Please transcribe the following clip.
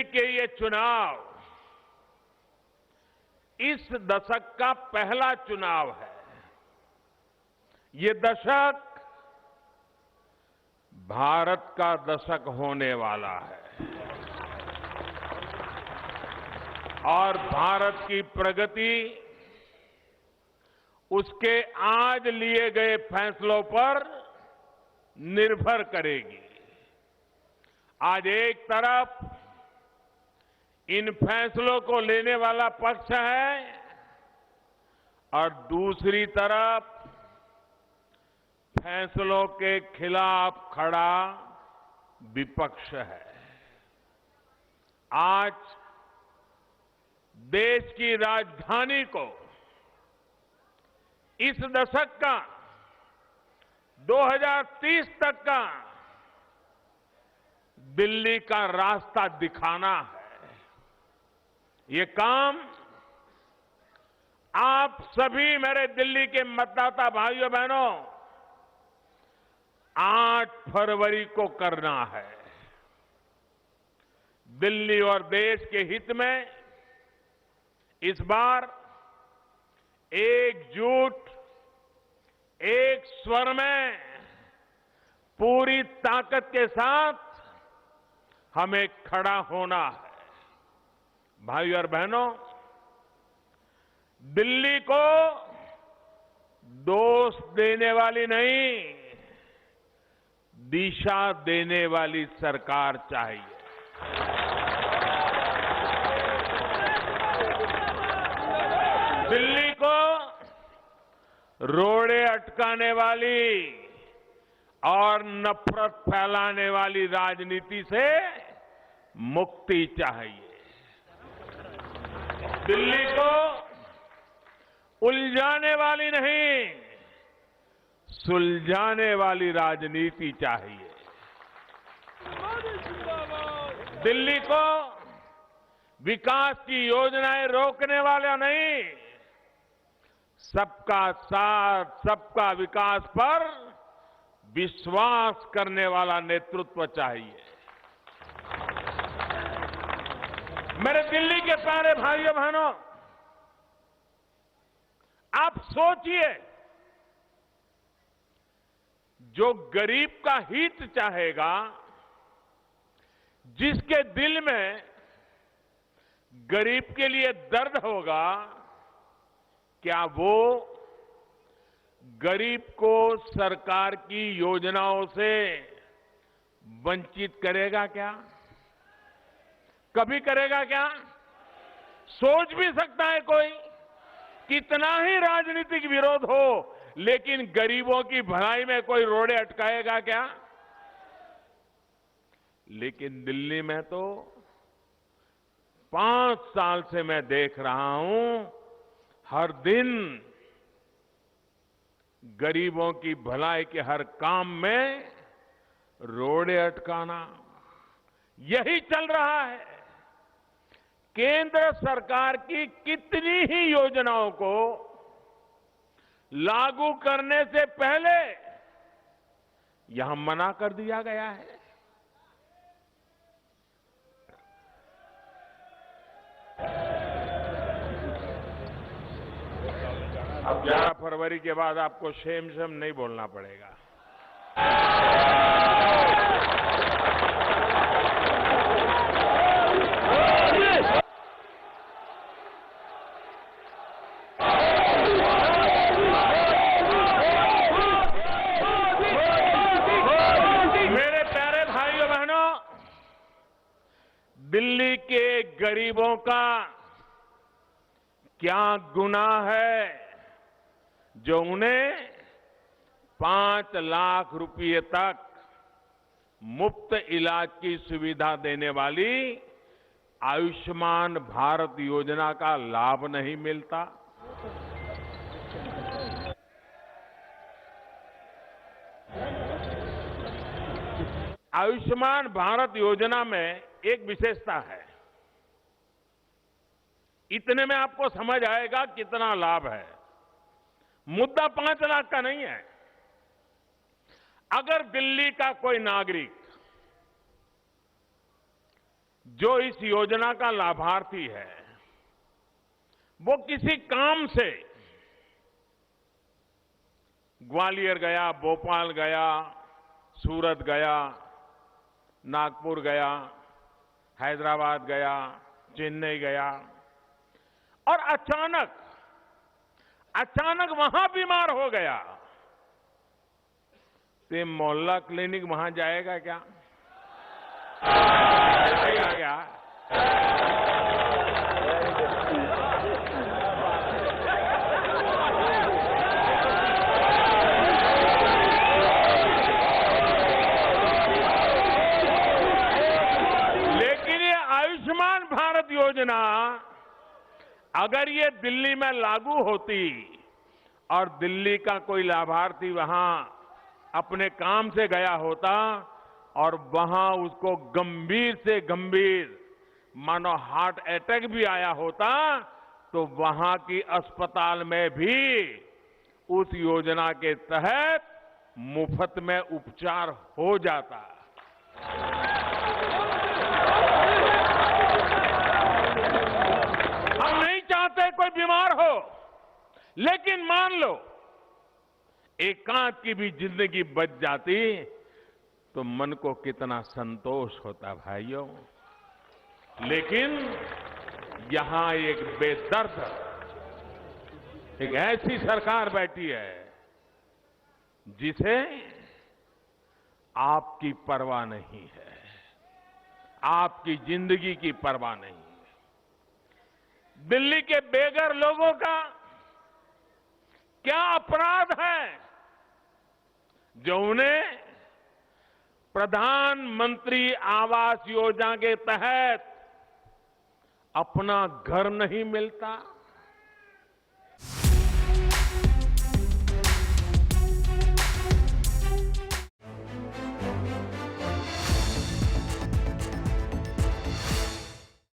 के ये चुनाव इस दशक का पहला चुनाव है। ये दशक भारत का दशक होने वाला है और भारत की प्रगति उसके आज लिए गए फैसलों पर निर्भर करेगी। आज एक तरफ इन फैसलों को लेने वाला पक्ष है और दूसरी तरफ फैसलों के खिलाफ खड़ा विपक्ष है। आज देश की राजधानी को इस दशक का 2030 तक का दिल्ली का रास्ता दिखाना है। ये काम आप सभी मेरे दिल्ली के मतदाता भाइयों बहनों 8 फरवरी को करना है। दिल्ली और देश के हित में इस बार एकजुट एक स्वर में पूरी ताकत के साथ हमें खड़ा होना है। भाइयों और बहनों, दिल्ली को दोष देने वाली नहीं, दिशा देने वाली सरकार चाहिए। दिल्ली को रोड़े अटकाने वाली और नफरत फैलाने वाली राजनीति से मुक्ति चाहिए। दिल्ली को उलझाने वाली नहीं, सुलझाने वाली राजनीति चाहिए। दिल्ली को विकास की योजनाएं रोकने वाला नहीं, सबका साथ सबका विकास पर विश्वास करने वाला नेतृत्व चाहिए। मेरे दिल्ली के प्यारे भाइयों बहनों, आप सोचिए, जो गरीब का हित चाहेगा, जिसके दिल में गरीब के लिए दर्द होगा, क्या वो गरीब को सरकार की योजनाओं से वंचित करेगा क्या? कभी करेगा क्या? सोच भी सकता है कोई? कितना ही राजनीतिक विरोध हो, लेकिन गरीबों की भलाई में कोई रोड़े अटकाएगा क्या? लेकिन दिल्ली में तो 5 साल से मैं देख रहा हूं, हर दिन गरीबों की भलाई के हर काम में रोड़े अटकाना, यही चल रहा है। केंद्र सरकार की कितनी ही योजनाओं को लागू करने से पहले यहां मना कर दिया गया है। अब 11 फरवरी के बाद आपको शेम नहीं बोलना पड़ेगा। मेरे प्यारे भाइयों बहनों, दिल्ली के गरीबों का क्या गुनाह है जो उन्हें 5 लाख रुपए तक मुफ्त इलाज की सुविधा देने वाली आयुष्मान भारत योजना का लाभ नहीं मिलता? आयुष्मान भारत योजना में एक विशेषता है, इतने में आपको समझ आएगा कितना लाभ है। मुद्दा 5 लाख का नहीं है। अगर दिल्ली का कोई नागरिक जो इस योजना का लाभार्थी है वो किसी काम से ग्वालियर गया, भोपाल गया, सूरत गया, नागपुर गया, हैदराबाद गया, चेन्नई गया और अचानक वहां बीमार हो गया, तो मोहल्ला क्लिनिक वहां जाएगा क्या? जाएगा क्या? लेकिन ये आयुष्मान भारत योजना अगर ये दिल्ली में लागू होती और दिल्ली का कोई लाभार्थी वहां अपने काम से गया होता और वहां उसको गंभीर से गंभीर मानो हार्ट अटैक भी आया होता तो वहां की अस्पताल में भी उस योजना के तहत मुफ्त में उपचार हो जाता। हम नहीं चाहते कोई बीमार हो, लेकिन मान लो एकांत की भी जिंदगी बच जाती तो मन को कितना संतोष होता भाइयों। लेकिन यहां एक बेदर्द, एक ऐसी सरकार बैठी है जिसे आपकी परवाह नहीं है, आपकी जिंदगी की परवाह नहीं है। दिल्ली के बेघर लोगों का क्या अपराध है जो उन्हें प्रधानमंत्री आवास योजना के तहत अपना घर नहीं मिलता?